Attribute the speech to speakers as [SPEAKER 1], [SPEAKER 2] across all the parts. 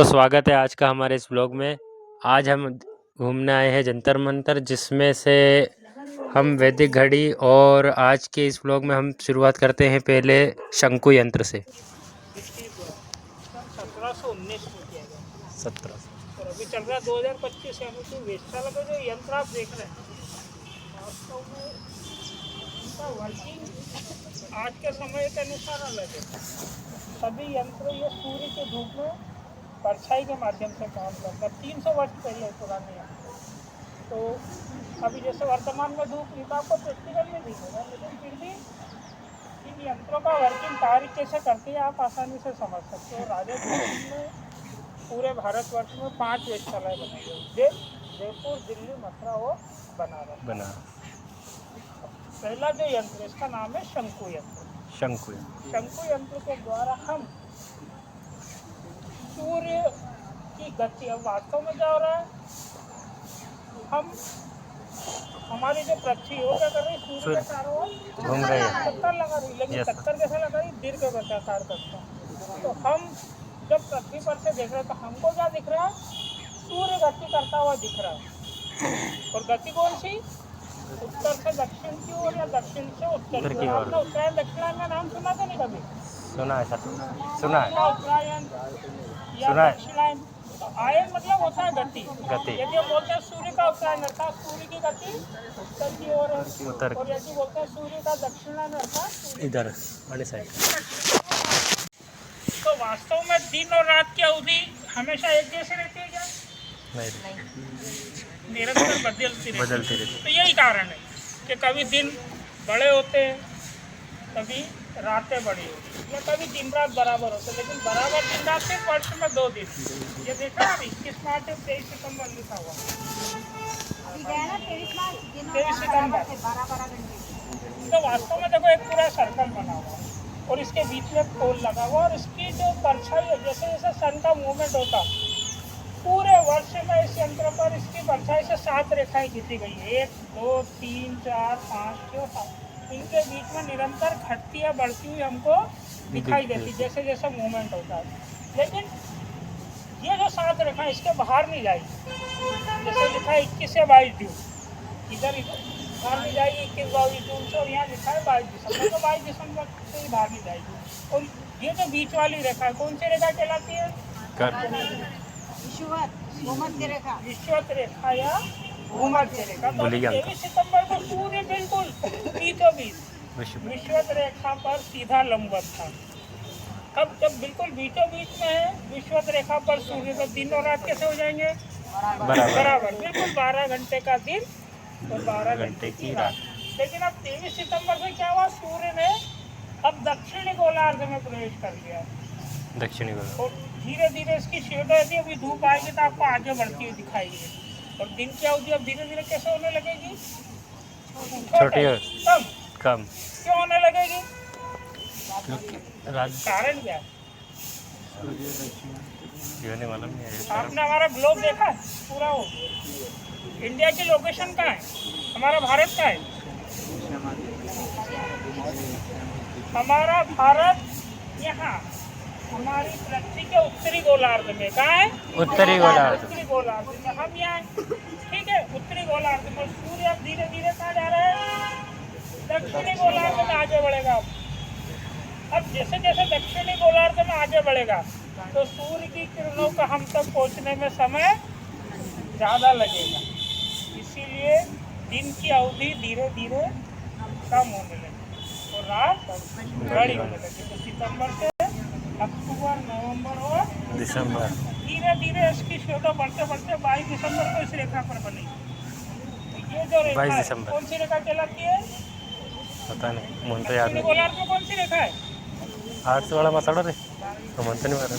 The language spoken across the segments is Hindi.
[SPEAKER 1] तो स्वागत है आज का हमारे इस ब्लॉग में। आज हम घूमने आए हैं जंतर मंतर, जिसमें से हम वैदिक घड़ी, और आज के इस ब्लॉग में हम शुरुआत करते हैं पहले शंकु यंत्र से।
[SPEAKER 2] 1719 में किया गया
[SPEAKER 1] 1700
[SPEAKER 2] और अभी चल रहा है 2025 यानी कि 20 साल का जो यंत्र आप देख रहे हैं वास्तव में इनका वर्किंग आज के समय के अनुसार अलग है। सभी यंत्र ये सूर्य के धूप में परछाई के माध्यम से काम करता है। 300 वर्ष पहले पुराने यंत्र, तो अभी जैसे वर्तमान में धूप नहीं तो आपको प्रैक्टिकल में दिखेगा, लेकिन फिर भी इन यंत्रों का वर्किंग कार्य कैसे करती है आप आसानी से समझ सकते हो। राजा में पूरे भारतवर्ष में 5 वेधशालाएं बनाई गई, जयपुर, दिल्ली, मथुरा और बनारस। पहला जो यंत्र इसका नाम है शंकु यंत्र। शंकु यंत्र के द्वारा हम सूर्य की गति, अब वास्तव में क्या हो रहा है, हम हमारी जो पृथ्वी हो क्या कर रही है, सूर्य के चारों ओर घूम रही है, चक्कर लगा रही, लेकिन चक्कर कैसे लगा रही, दीर्घ वृत्ताकार करता है। तो हम जब पृथ्वी पर से देख रहे हैं तो हमको क्या दिख रहा है, सूर्य गति करता हुआ दिख रहा है। और गति कौन सी, उत्तर से दक्षिण की ओर या दक्षिण से उत्तर की ओर। आपने उत्तरायण दक्षिणायन का नाम सुना था नहीं कभी? सुना है उत्तरायण या दक्षिणायन। आयन मतलब होता है गति। यदि हम बोलते हैं सूर्य का उत्तरायण अर्थात सूर्य की गति उत्तर की ओर है, और यदि बोलते हैं सूर्य का दक्षिणायन अर्थात इधर वाले साइड। तो वास्तव में दिन और रात की अवधि हमेशा एक जैसी रहती है क्या? नहीं, निरंतर बदलती रहती है। तो यही कारण है कि कभी दिन बड़े होते हैं, कभी रातें बड़ी होती हैं, या कभी दिन रात बराबर होते हैं, लेकिन बराबर दिन रात सिर्फ वर्ष में 2 दिन। ये देखा अभी 21 मार्च और 23 सितंबर लिखा हुआ, 23 सितंबर। तो वास्तव में देखो एक पूरा सर्कल बना हुआ है और इसके बीच में पोल लगा हुआ, और इसकी जो परछाई है, जैसे जैसे सन का मूवमेंट होता, पूरे वर्ष में इस यंत्र पर इसकी परछाई से 7 रेखाएं खींची गई है। 1 2 3 4 5 6 7। इनके बीच में निरंतर घटती या बढ़ती हुई हमको दिखाई देती जैसे जैसे मूवमेंट होता है। लेकिन ये जो 7 रेखाएं इसके बाहर नहीं जाएगी, जैसे लिखा है 21 से 22 जून, इधर बाहर नहीं जाएगी 21-22 जून से, और यहाँ लिखा है 22 दिसंबर, तो 22 दिसंबर से ही बाहर नहीं जाएगी। और ये जो बीच वाली रेखा है, कौन सी रेखा कहलाती है? विषुवत रेखा या भूमध्य रेखा। तो 23 सितंबर को सूर्य बिल्कुल बीचों बीच विषुवत रेखा पर सीधा लंबवत था। अब जब बिल्कुल बीचों बीच में है विषुवत रेखा पर सूर्य, तो दिन और रात कैसे हो जाएंगे? बराबर, बिल्कुल 12 घंटे का दिन और 12 घंटे की रात। लेकिन अब 23 सितंबर से क्या हुआ, सूर्य ने अब दक्षिणी गोलार्ध में प्रवेश कर लिया। दक्षिणी गोलार्ध, और धीरे धीरे इसकी शेडो यदि अभी धूप आएगी तो आपको आगे बढ़ती हुई दिखाएगी, और दिन की अवधि अब धीरे धीरे कैसे होने लगेगी, छोटी, कम। क्यों होने लगेगी? कारण क्या है? आपने हमारा ग्लोब देखा है पूरा? हो इंडिया की लोकेशन कहाँ है? हमारा भारत का है। हमारा भारत यहाँ हमारी पृथ्वी के उत्तरी गोलार्ध में, कहाँ है? उत्तरी गोलार्ध में हम यहाँ, ठीक है, उत्तरी गोलार्ध में। सूर्य अब धीरे धीरे कहाँ जा रहा है? दक्षिणी गोलार्ध में आगे बढ़ेगा। अब जैसे जैसे दक्षिणी गोलार्ध में आगे बढ़ेगा तो सूर्य की किरणों का हम तक पहुँचने में समय ज़्यादा लगेगा, इसीलिए दिन की अवधि धीरे धीरे कम होने लगी और रात बड़ी होने लगी। तो सितंबर से अक्टूबर, नवंबर और दिसंबर, धीरे धीरे इसकी शेडो बढ़ते बढ़ते 22 दिसंबर को इस रेखा पर बनेगी। ये जो रेखा है कौन सी रेखा कहलाती है? पता नहीं, मन तो याद नहीं। गोलार्ध में कौन सी रेखा है? हाथ से वाला मसाड़ा रे, तो मन तो नहीं मारा।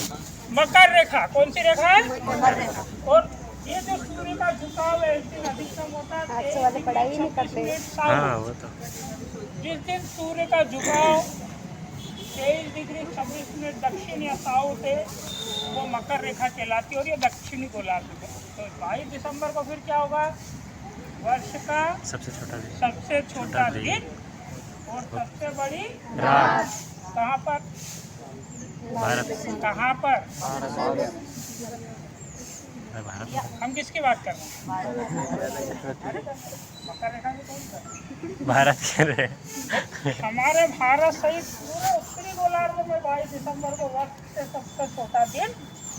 [SPEAKER 2] मकर रेखा। कौन सी रेखा है? मकर रेखा। और ये जो सूर्य का झुकाव है इस दिन अधिकतम होता है, हाथ से वाले पढ़ाई नहीं करते। हाँ, वो तो जिस दिन सूर्य का झुकाव 23 डिग्री 26 मिनट दक्षिण या साउथ है वो मकर रेखा कहलाती है, और ये दक्षिणी गोलार्ध में। तो 22 दिसंबर को फिर क्या होगा? वर्ष का सबसे छोटा दिन और सबसे बड़ी रात। कहाँ पर?
[SPEAKER 1] भारत।
[SPEAKER 2] कहाँ पर?
[SPEAKER 1] भारत
[SPEAKER 2] हम किसकी बात कर रहे हैं? मकर रेखा की कौन सा?
[SPEAKER 1] भारत के रहे।
[SPEAKER 2] हमारे भारत सहित पूरे उत्तरी गोलार्ध में 22 दिसंबर को वर्ष से सबसे छोटा दिन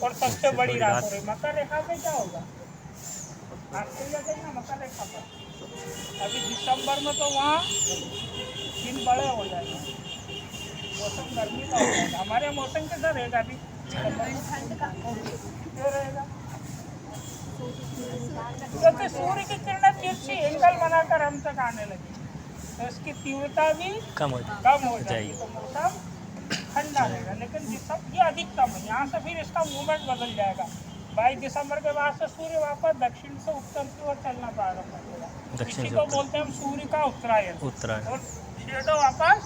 [SPEAKER 2] और सबसे बड़ी रात हो रही। मकर रेखा में क्या होगा? ऑस्ट्रेलिया देखना मकर रेखा पर। अभी दिसंबर में तो वहाँ दिन बड़े हो जाएंगे, मौसम गर्मी का हो जाएगा। हमारे मौसम कैसा रहेगा अभी? क्यों रहेगा? क्योंकि सूर्य की किरणें तिरछी एंगल बनाकर हम तक आने लगी, तो इसकी तीव्रता भी कम हो जाएगी, तो मौसम ठंडा रहेगा। लेकिन ये अधिकतम है, यहाँ से फिर इसका मूवमेंट बदल जाएगा। 22 दिसंबर के बाद से सूर्य वापस दक्षिण से उत्तर की ओर चलना प्रारंभ करेगा। इसी को बोलते हैं हम सूर्य का उत्तरायण। और शेडो वापस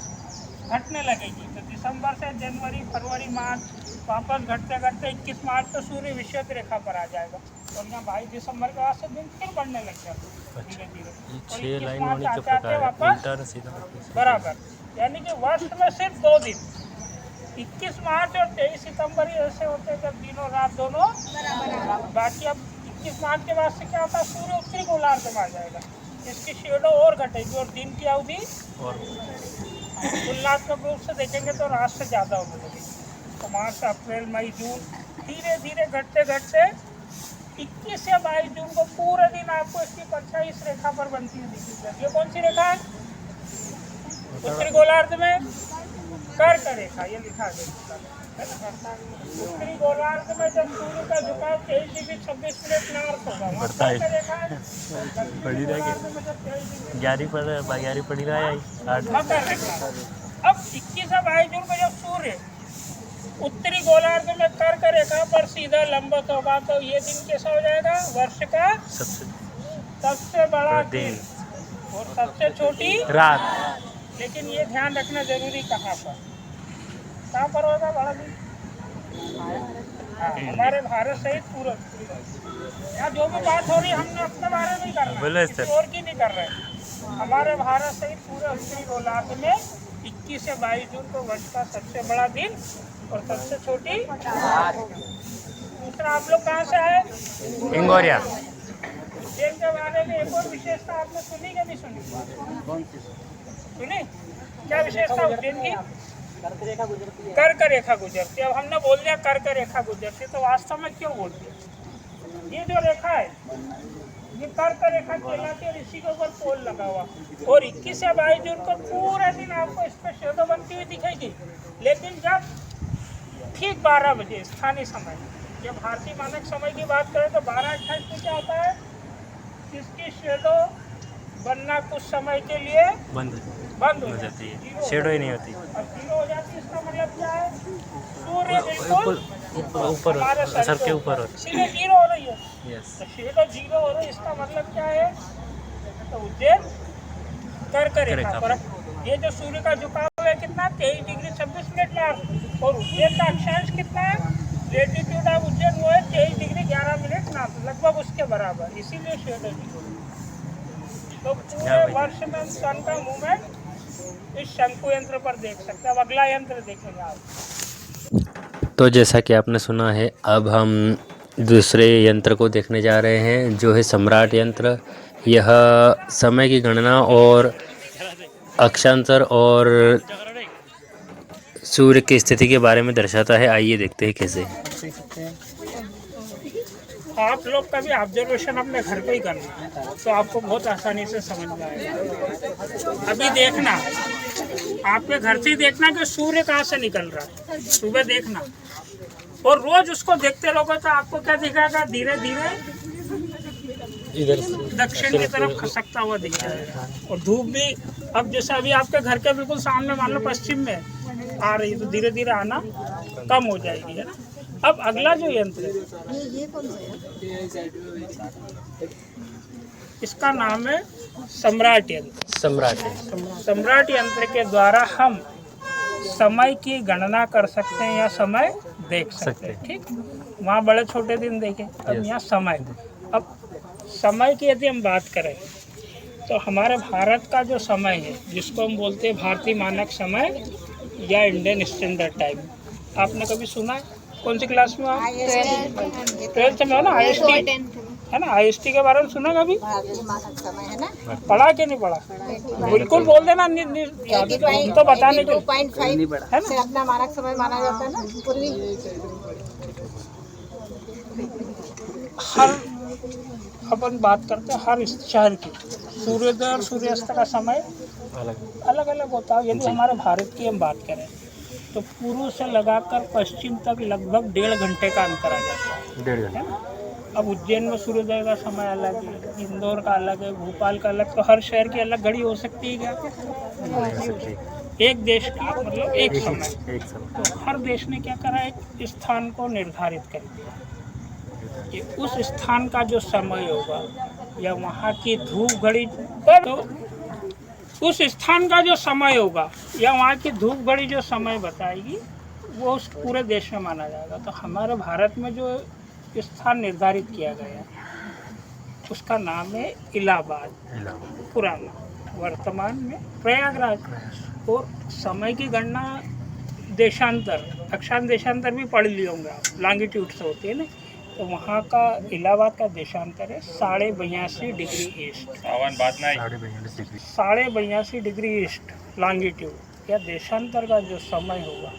[SPEAKER 2] घटने लगेगी। तो दिसंबर से जनवरी, फरवरी, मार्च वापस घटते घटते 21 मार्च तो सूर्य विषुवत रेखा पर आ जाएगा। और यहाँ 22 दिसंबर के बाद से दिन फिर बढ़ने लग जाएगा धीरे धीरे। और 21 मार्च आते वापस बराबर, यानी कि वर्ष में सिर्फ 2 दिन 21 मार्च और 23 सितंबर ही ऐसे होते हैं जब दिन और रात दोनों बाकी। अब 21 मार्च के बाद से क्या होता है? सूर्य उत्तरी गोलार्ध में आ जाएगा, इसकी शेडो और घटेगी और दिन की अवधि तुलनात्मक रूप से देखेंगे तो रात से ज़्यादा होने लगेगी। तो मार्च, अप्रैल, मई, जून धीरे धीरे घटते घटते 21 या 22 जून को पूरे दिन आपको इसकी परछाई इस रेखा पर बनती हुई दिखेगी। ये कौन सी रेखा है? उत्तरी गोलार्ध में कर्क रेखा, ये लिखा गया। उत्तरी गोलार्ध में जब सूर्य का झुकाव 23 डिग्री 26 मिनट नॉर्थ होगा, कर्क रेखा है।
[SPEAKER 1] पड़ी रहेगी 11 पड़ी रहा है
[SPEAKER 2] मकर रेखा। अब 21 या 22 जून को जब सूर्य उत्तरी गोलार्ध में कर्क रेखा पर सीधा लंबवत होगा तो ये दिन कैसा हो जाएगा? वर्ष का सबसे बड़ा दिन और सबसे छोटी रात। लेकिन ये ध्यान रखना जरूरी, कहाँ पर होगा बड़ा दिन? हमारे भारत सहित पूरा यहाँ जो भी बात हो रही है हमने अपने बारे में ही कर रहे हैं, किसी और की नहीं कर रहे। हमारे भारत सहित पूरे उत्तरी गोलार्ध में 21 से 22 जून को वर्ष का सबसे बड़ा दिन और सबसे छोटी। दूसरा, आप लोग कहाँ से आए?
[SPEAKER 1] इंगोरिया।
[SPEAKER 2] उज्जैन के बारे में एक और विशेषता आपने सुनी कि नहीं सुनी? सुनी? क्या विशेषता उज्जैन की? कर्क रेखा गुजरती। अब हमने बोल दिया कर्क रेखा गुजरती, तो वास्तव में क्यों बोलती है? ये जो रेखा है ये कर्क रेखा कहलाती है और इसी के ऊपर पोल लगा हुआ। और 21 या 22 जून को पूरे दिन आपको इस पर शेडो बनती हुई दिखेगी। लेकिन जब ठीक 12 बजे स्थानीय समय, जब भारतीय मानक समय की बात करें तो 12:28 में क्या होता है? इसकी शेडो बनना कुछ समय के लिए बंद हो जाती है,
[SPEAKER 1] शेडो ही नहीं होती।
[SPEAKER 2] अब जीरो हो जाती है, इसका मतलब क्या है? सूर्य बिल्कुल ऊपर सर के ऊपर सीधे जीरो हो रही है। तो शेडो जीरो हो रही है, इसका मतलब क्या है? तो उज्जैन कर्क रेखा पर ये जो सूर्य का झुकाव है कितना? 23 डिग्री 26 मिनट नॉर्थ। और उज्जैन का अक्षांश कितना है? लेटीट्यूड ऑफ उज्जैन वो है 23 डिग्री 11 मिनट नॉर्थ, लगभग उसके बराबर। इसीलिए शेडो जीरो। तो पूरे वर्ष में हम सन का मूवमेंट इस शंकु यंत्र पर देख सकते हैं। अब अगला यंत्र देखेंगे आप।
[SPEAKER 1] तो जैसा कि आपने सुना है, अब हम दूसरे यंत्र को देखने जा रहे हैं जो है सम्राट यंत्र। यह समय की गणना और अक्षांतर और सूर्य की स्थिति के बारे में दर्शाता है। आइए देखते हैं कैसे।
[SPEAKER 2] आप लोग का भी ऑब्जर्वेशन अपने घर पे ही करना तो आपको बहुत आसानी से समझ में आएगा। अभी देखना, आपके घर से ही देखना कि सूर्य कहाँ से निकल रहा है, सुबह देखना और रोज उसको देखते रहोगे तो आपको क्या दिखेगा? धीरे धीरे इधर दक्षिण की तरफ खसकता हुआ दिख जाएगा। और धूप भी अब जैसे अभी आपके घर के बिल्कुल सामने मान लो पश्चिम में आ रही है तो धीरे धीरे आना कम हो जाएगी, है ना। अब अगला जो यंत्र है ये कौन सा है? इसका नाम है सम्राट यंत्र। सम्राट यंत्र के द्वारा हम समय की गणना कर सकते हैं या समय देख सकते हैं। ठीक, वहाँ बड़े छोटे दिन देखे, अब यहाँ समय। अब समय की यदि हम बात करें तो हमारे भारत का जो समय है जिसको हम बोलते हैं भारतीय मानक समय या इंडियन स्टैंडर्ड टाइम, आपने कभी सुना है? कौन सी क्लास में आप? 12th में हो ना? IST है ना? IST के बारे में सुना कभी? पढ़ा कि नहीं पढ़ा? बिल्कुल बोल देना। हम तो बताने के है ना।
[SPEAKER 3] अपना मानक समय माना जाता है ना पूर्वी।
[SPEAKER 2] हर अपन बात करते हैं हर शहर की सूर्योदय और सूर्यास्त का समय अलग अलग होता है। यदि हमारे भारत की हम बात करें तो पूर्व से लगाकर पश्चिम तक लगभग 1.5 घंटे का अंतर आ जाता है।
[SPEAKER 1] 1.5 घंटे।
[SPEAKER 2] है ना? अब उज्जैन में सूर्योदय का समय अलग है, इंदौर का अलग है, भोपाल का अलग। तो हर शहर की अलग घड़ी हो सकती है क्या? एक देश की मतलब एक समय। तो हर देश ने क्या करा, एक स्थान को निर्धारित कर दिया कि उस स्थान का जो समय होगा या वहाँ की धूप घड़ी, तो उस स्थान का जो समय होगा या वहाँ की धूप घड़ी जो समय बताएगी वो उस पूरे देश में माना जाएगा। तो हमारे भारत में जो स्थान निर्धारित किया गया उसका नाम है इलाहाबाद, पुराना, वर्तमान में प्रयागराज। और समय की गणना देशांतर, अक्षांश देशांतर भी पढ़ लिए होंगे आप, लॉन्गिट्यूड से होती है ना। तो वहाँ का इलाहाबाद का देशांतर है 82.5 degree east. 82.5 degree east longitude या देशांतर का जो समय होगा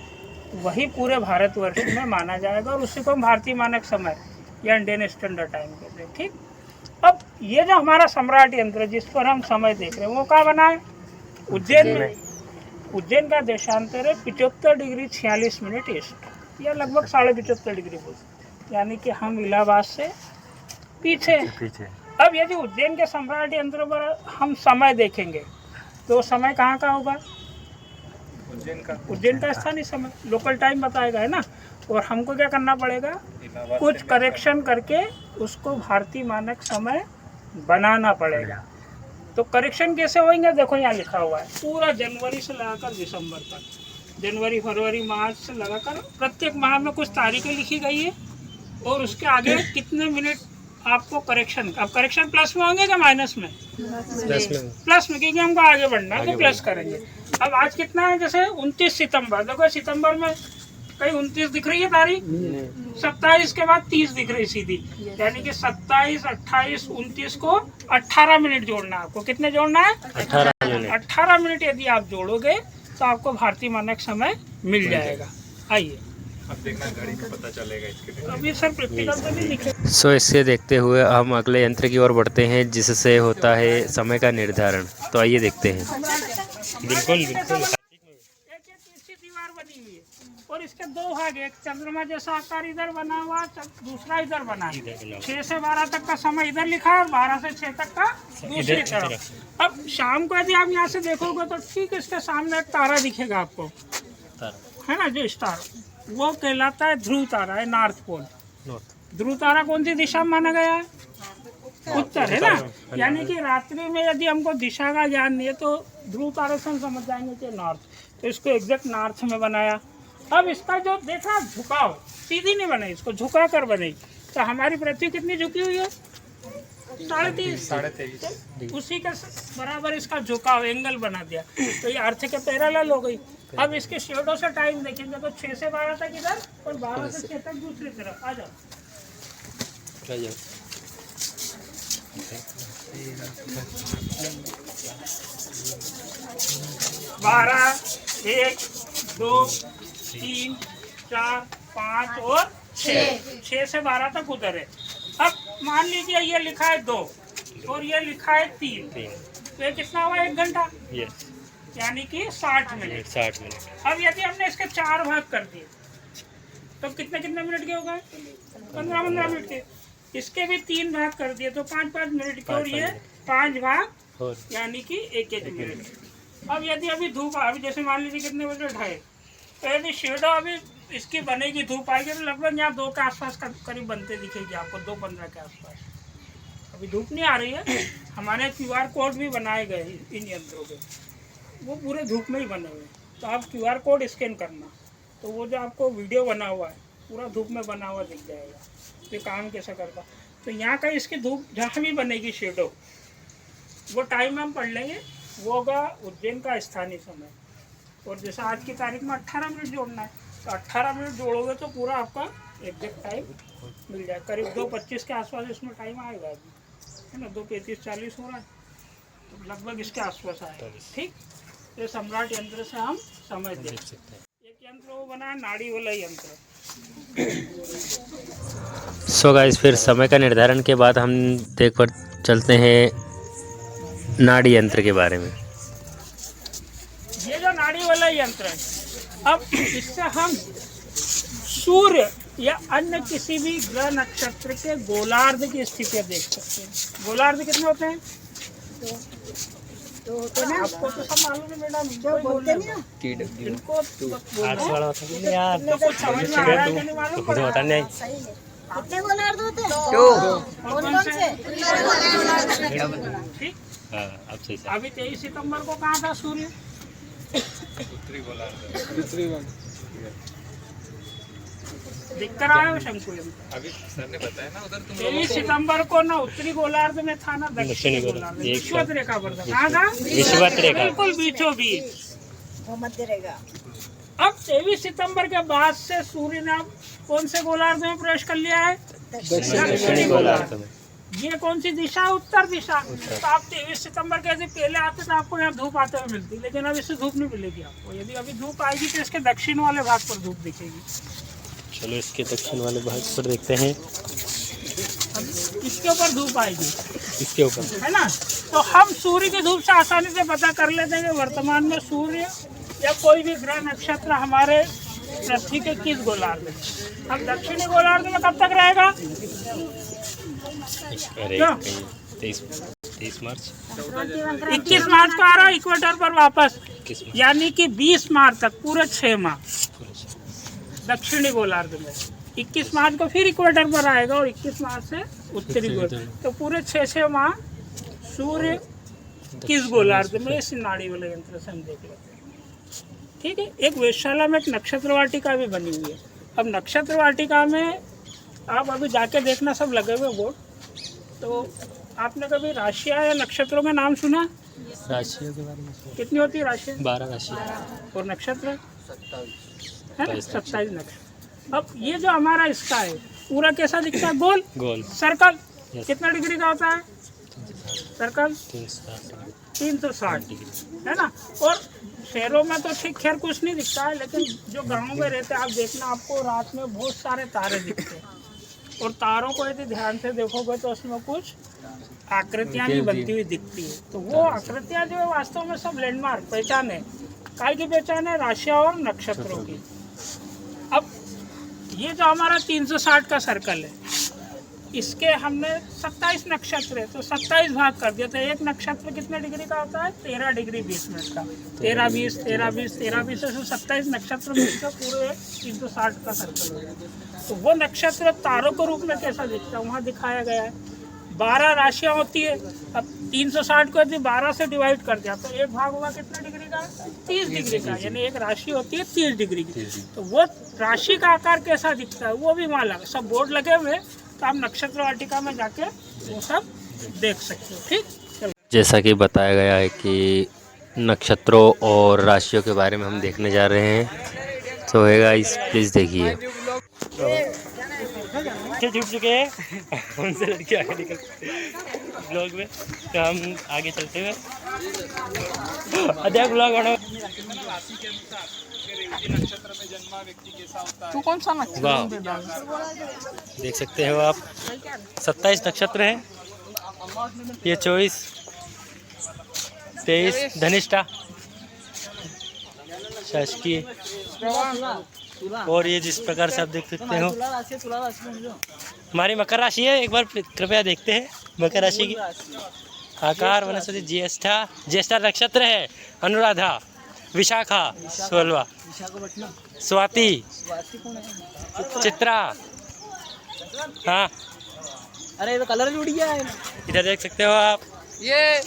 [SPEAKER 2] वही पूरे भारतवर्ष में माना जाएगा और उसी को हम भारतीय मानक समय या इंडियन स्टैंडर्ड टाइम कहते हैं। ठीक। अब ये जो हमारा सम्राट यंत्र जिस पर हम समय देख रहे हैं वो कहाँ बना है? उज्जैन में। उज्जैन का देशांतर है 75 डिग्री 46 मिनट ईस्ट या लगभग 75.5 डिग्री बोल, यानी कि हम इलाहाबाद से पीछे। अब यदि उज्जैन के सम्राट यंत्र पर हम समय देखेंगे तो समय कहाँ का होगा? उज्जैन का स्थानीय समय, लोकल टाइम बताएगा, है ना। और हमको क्या करना पड़ेगा, कुछ करेक्शन करके उसको भारतीय मानक समय बनाना पड़ेगा। तो करेक्शन कैसे होंगे? देखो यहाँ लिखा हुआ है पूरा जनवरी से लगाकर दिसंबर तक, जनवरी फरवरी मार्च से लगाकर प्रत्येक माह में कुछ तारीखें लिखी गई है और उसके आगे कितने मिनट आपको करेक्शन। अब करेक्शन प्लस में होंगे क्या माइनस में? प्लस में, क्योंकि हमको आगे बढ़ना है तो प्लस करेंगे। अब आज कितना है? जैसे 29 सितंबर, देखो सितंबर में कहीं 29 दिख रही है तारीख, 27 के बाद 30 दिख रही सीधी, यानी कि 27, 28, 29 को 18 मिनट जोड़ना है आपको। कितने जोड़ना है? 18 मिनट यदि आप जोड़ोगे तो आपको भारतीय मानक समय मिल जाएगा। आइए
[SPEAKER 4] अब देखना घड़ी का पता चलेगा इसके।
[SPEAKER 2] अभी सर प्रैक्टिकल तो नहीं दिखे।
[SPEAKER 1] सो इससे देखते हुए हम अगले यंत्र की ओर बढ़ते हैं जिससे होता है समय का निर्धारण। तो आइए देखते हैं। बिल्कुल बिल्कुल।
[SPEAKER 2] एक तीसरी दीवार बनी हुई है और इसके दो भाग, एक चंद्रमा जैसा आकार इधर बना हुआ, दूसरा इधर बना है। 6 से 12 तक का समय इधर लिखा है और 12 से 6 तक का दूसरी तरफ। अब शाम को यदि आप यहाँ से देखोगे तो ठीक इसके सामने एक तारा दिखेगा आपको, है ना, जो स्टार, वो कहलाता है ध्रुव तारा, है नॉर्थ पोल। ध्रुव तारा कौन सी दिशा में माना गया है? उत्तर, है ना। यानी कि रात्रि में यदि हमको दिशा का ज्ञान नहीं है तो ध्रुव तारे से हम समझ जाएंगे कि नॉर्थ, तो इसको एग्जैक्ट नॉर्थ में बनाया। अब इसका जो देखा झुकाव, सीधी नहीं बनाई, इसको झुका कर बनाई। तो हमारी पृथ्वी कितनी झुकी हुई है? 3.5। उसी के बराबर इसका झुकाव एंगल बना दिया, तो ये अर्थ के पैरेलल हो गई। अब इसके शेडो से टाइम देखेंगे तो 6 से 12 तक इधर और 12 से 6 तक दूसरी तरफ। आ जाओ। 12, 1, 2, 3, 4, 5 और 6 से 12 तक उधर है। अब मान लीजिए ये लिखा है 2 और ये लिखा है 3, तो ये कितना हुआ? 1 घंटा, यानी कि 60 मिनट। अब यदि हमने इसके 4 भाग कर दिए तो कितने कितने मिनट के हो गए? 15-15 मिनट के। इसके भी 3 भाग कर दिए तो 5-5 मिनट के, और ये 5 भाग यानी कि 1-1 मिनट। अब यदि अभी धूप, अभी जैसे मान लीजिए कितने बजे 2:30, तो यदि शेडो अभी इसकी बनेगी, धूप आएगी तो लगभग यहाँ 2 के आसपास करीब बनते दिखेगी आपको, 2:15 के आसपास। अभी धूप नहीं आ रही है। हमारे QR कोड भी बनाए गए इन यंत्रों के, वो पूरे धूप में ही बने हुए। तो आप QR कोड स्कैन करना तो वो जो आपको वीडियो बना हुआ है पूरा धूप में बना हुआ दिख जाएगा। ये काम कैसे करता, तो यहाँ का इसकी धूप जहाँ भी बनेगी शेडो, वो टाइम हम पढ़ लेंगे, वो होगा उज्जैन का स्थानीय समय। और जैसे आज की तारीख में 18 मिनट जोड़ना है, तो 18 मिनट जोड़ोगे तो पूरा आपका एग्जैक्ट टाइम मिल जाए। करीब 2:25 के आसपास इसमें टाइम आएगा अभी, है ना। 2:35-40 हो रहा है, तो लगभग इसके आसपास आएगा। ठीक, ये सम्राट यंत्र से हम समझ देख सकते हैं। एक यंत्र वो बना है नाड़ी वाला यंत्र।
[SPEAKER 1] सो गाइस, फिर समय का निर्धारण के बाद हम देख पर चलते हैं नाड़ी यंत्र के बारे में।
[SPEAKER 2] ये जो नाड़ी वाला यंत्र है, अब इससे हम सूर्य या अन्य किसी भी ग्रह नक्षत्र के गोलार्ध की स्थितियाँ देख सकते हैं। गोलार्ध कितने होते हैं? तो होते हैं, आपको तो सब मालूम है मैडम। जो बोलते हैं इनको
[SPEAKER 1] यार
[SPEAKER 2] तो कुछ समझ में आ रहा है कि नहीं मालूम पड़ रहा है?
[SPEAKER 3] कितने गोलार्ध होते हैं?
[SPEAKER 2] कौन से? ठीक,
[SPEAKER 1] अब सही से।
[SPEAKER 2] अभी 23 सितंबर को कहाँ था सूर्य?
[SPEAKER 4] उत्तरी गोलार्ध।
[SPEAKER 2] दिख रहा है शंकु यंत्र।
[SPEAKER 4] अभी सर ने बताया ना उधर तुम
[SPEAKER 2] 23 सितंबर को ना उत्तरी गोलार्ध में था ना दक्षिणी गोलार्ध में। विषुवत रेखा पर था। कहाँ था?
[SPEAKER 1] विषुवत रेखा,
[SPEAKER 2] बिल्कुल बीचों बीच।
[SPEAKER 3] वो मध्य रहेगा।
[SPEAKER 2] अब 23 सितंबर के बाद से सूर्य ने अब कौन से गोलार्ध में प्रवेश कर लिया है? दक्षिणी गोलार्ध में। ये कौन सी दिशा है? उत्तर दिशा। तो आप 23 सितंबर के यदि पहले आते तो आपको यहाँ धूप आते हुए मिलती, लेकिन अब इससे धूप नहीं मिलेगी आपको। यदि अभी धूप आएगी तो इसके दक्षिण वाले भाग पर धूप दिखेगी।
[SPEAKER 1] चलो इसके दक्षिण वाले भाग पर देखते हैं।
[SPEAKER 2] अब इसके ऊपर धूप आएगी,
[SPEAKER 1] इसके ऊपर,
[SPEAKER 2] है ना। तो हम सूर्य की धूप से आसानी से पता कर लेते हैं कि वर्तमान में सूर्य या कोई भी ग्रह नक्षत्र हमारे पृथ्वी के किस गोलार्ध में। अब दक्षिणी गोलार्ध में कब तक रहेगा?
[SPEAKER 1] 23 मार्च
[SPEAKER 2] 21 मार्च को आ रहा है इक्वेटर पर वापस, यानी कि 20 मार्च तक पूरे 6 माह दक्षिणी गोलार्ध में। 21 मार्च को फिर इक्वेटर पर आएगा और 21 मार्च से उत्तरी गोलार्ध। तो पूरे 6 माह सूर्य किस गोलार्ध में, इस नाड़ी वाले यंत्र से हम देख लेते हैं। ठीक है, एक वेधशाला में एक नक्षत्र वाटिका भी बनी हुई है। अब नक्षत्र वाटिका में आप अभी जाके देखना, सब लगे हुए बोर्ड। तो आपने कभी राशियाँ या नक्षत्रों का नाम सुना?
[SPEAKER 1] राशियों के बारे में
[SPEAKER 2] कितनी होती है राशियाँ?
[SPEAKER 1] 12 राशि
[SPEAKER 2] और नक्षत्र है ना, 27 नक्षत्र। अब ये जो हमारा इसका है पूरा कैसा दिखता है? गोल
[SPEAKER 1] गोल
[SPEAKER 2] सर्कल। कितना डिग्री का होता है सर्कल?
[SPEAKER 1] 360
[SPEAKER 2] डिग्री, है ना। और शहरों में तो ठीक खैर कुछ नहीं दिखता है, लेकिन जो गाँव में रहते हैं आप देखना, आपको रात में बहुत सारे तारे दिखते हैं। और तारों को यदि ध्यान से देखोगे तो उसमें कुछ आकृतियाँ भी बनती हुई दिखती है। तो वो आकृतियाँ जो है वास्तव में सब लैंडमार्क पहचान है। काय की पहचान है? राशियाँ और नक्षत्रों की। अब ये जो हमारा 360 का सर्कल है, इसके हमने 27 नक्षत्र है, तो 27 भाग कर दिया। तो एक नक्षत्र कितने डिग्री का होता है? 13 डिग्री 20 मिनट का। 13-20 13-20 13-20 से 27 नक्षत्र मिलकर पूरे 360 का सर्कल हो जाता है। तो वो नक्षत्र तारों के रूप में कैसा दिखता है वहाँ दिखाया गया है। 12 राशियाँ होती है। अब 360 को यदि 12 से डिवाइड कर दिया तो एक भाग होगा कितने डिग्री का? 30 डिग्री का। यानी एक राशि होती है 30 डिग्री की। तो वो राशि का आकार कैसा दिखता है वो भी वहाँ लगा, सब बोर्ड लगे हुए। तो आप नक्षत्र वाटिका में जाके वो सब देख सकते हो। ठीक,
[SPEAKER 1] जैसा कि बताया गया है कि नक्षत्रों और राशियों के बारे में हम देखने जा रहे हैं, तो है गाइस प्लीज़ देखिए। जुट चुके हैं उनसे लड़के आगे निकल ब्लॉग में, तो हम आगे चलते हुए अध्याय ब्लॉग बना।
[SPEAKER 2] तू कौन सा नक्षत्र?
[SPEAKER 1] देख सकते हो आप 27 नक्षत्र हैं। ये 24 23 धनिष्ठा शासकीय, और ये जिस प्रकार से आप देख सकते हो हमारी मकर राशि है। एक बार कृपया देखते हैं मकर राशि की आकार, वनस्पति ज्येष्ठा नक्षत्र है, अनुराधा, विशाखा, सोलवा, स्वाति, चित्रा। हाँ,
[SPEAKER 5] अरे ये तो कलर जुड़ गया है।
[SPEAKER 1] इधर देख सकते हो आप,
[SPEAKER 5] ये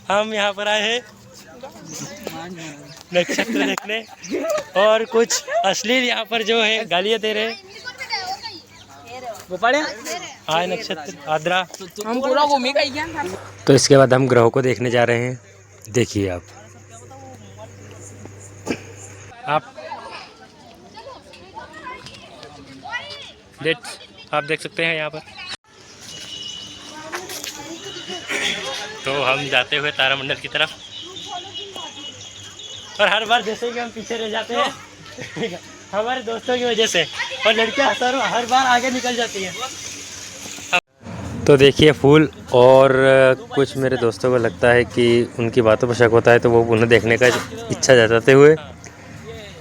[SPEAKER 1] हम यहाँ पर आए हैं नक्षत्र देखने, और कुछ अश्लील यहाँ पर जो है गालियाँ दे रहे हैं। हाँ, नक्षत्र आद्रा।
[SPEAKER 5] हम पूरा घूमेगा ही क्या?
[SPEAKER 1] तो इसके बाद हम ग्रहों को देखने जा रहे हैं। देखिए आप आप देख सकते हैं यहाँ पर। तो हम जाते हुए तारामंडल की तरफ, और हर बार जैसे कि हम पीछे रह जाते हैं हमारे दोस्तों की वजह से, और लड़कियां हर बार आगे निकल जाती हैं। तो देखिए फूल, और कुछ मेरे दोस्तों को लगता है कि उनकी बातों पर शक होता है, तो वो उन्हें देखने का इच्छा जताते हुए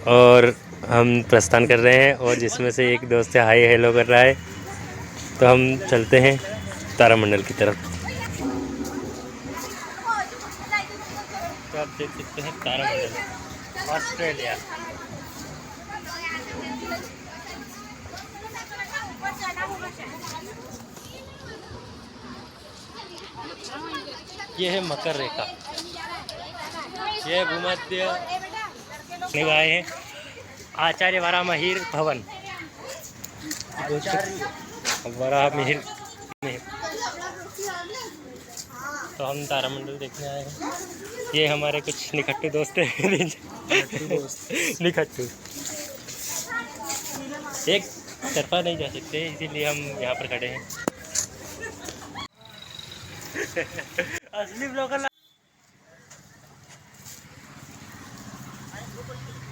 [SPEAKER 1] और हम प्रस्थान कर रहे हैं, और जिसमें से एक दोस्त से हाय हेलो कर रहा है। तो हम चलते हैं तारामंडल की तरफ। तो आप देख सकते हैं तारामंडल, ऑस्ट्रेलिया। ये है मकर रेखा, ये भूमध्य निगाहें है आचार्य वराहमिहिर भवन, वराहमिहिर। तो हम तारामंडल देखने आए हैं। ये हमारे कुछ निकट्टू दोस्त हैं निकट्टू, एक तरफा नहीं जा सकते, इसीलिए हम यहाँ पर खड़े हैं। असली ब्लॉगर।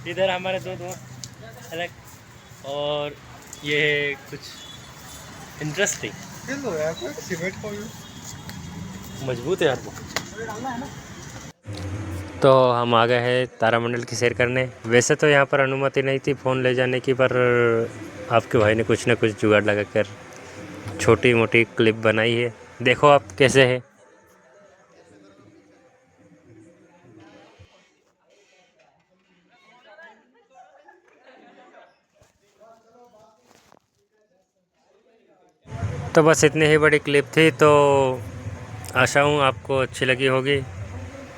[SPEAKER 1] इधर हमारे दो दोस्त अलग, और ये कुछ इंटरेस्टिंग मजबूत है यार वो। तो हम आ गए हैं तारामंडल की सैर करने। वैसे तो यहाँ पर अनुमति नहीं थी फ़ोन ले जाने की, पर आपके भाई ने कुछ ना कुछ जुगाड़ लगाकर छोटी मोटी क्लिप बनाई है। देखो आप कैसे है। तो बस इतनी ही बड़ी क्लिप थी, तो आशा हूँ आपको अच्छी लगी होगी,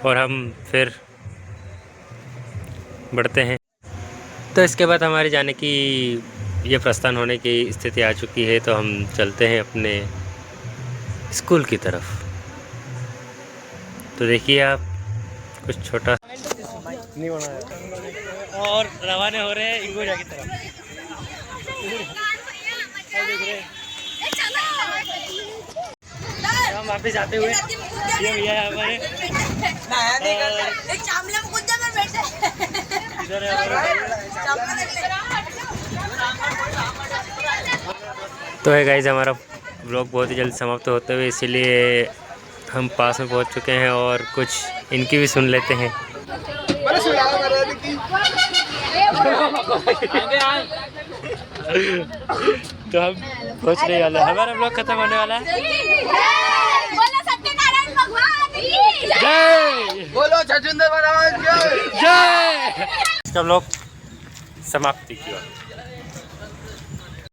[SPEAKER 1] और हम फिर बढ़ते हैं। तो इसके बाद हमारे जाने की ये प्रस्थान होने की स्थिति आ चुकी है, तो हम चलते हैं अपने स्कूल की तरफ। तो देखिए आप कुछ छोटा नहीं बनाया, और रवाना हो रहे हैं इंगोजा की तरफ। हम वापस आते हुए ये भैया हमारे तो है गाइस, हमारा व्लॉग बहुत ही जल्द समाप्त होते हुए, इसीलिए हम पास में पहुंच चुके हैं, और कुछ इनकी भी सुन लेते हैं। तो हम पहुंच रहे वाले, हमारा व्लॉग खत्म होने वाला है। जय बोलो छछूंदर महाराज जय। इसका व्लॉग समाप्ति की ओर।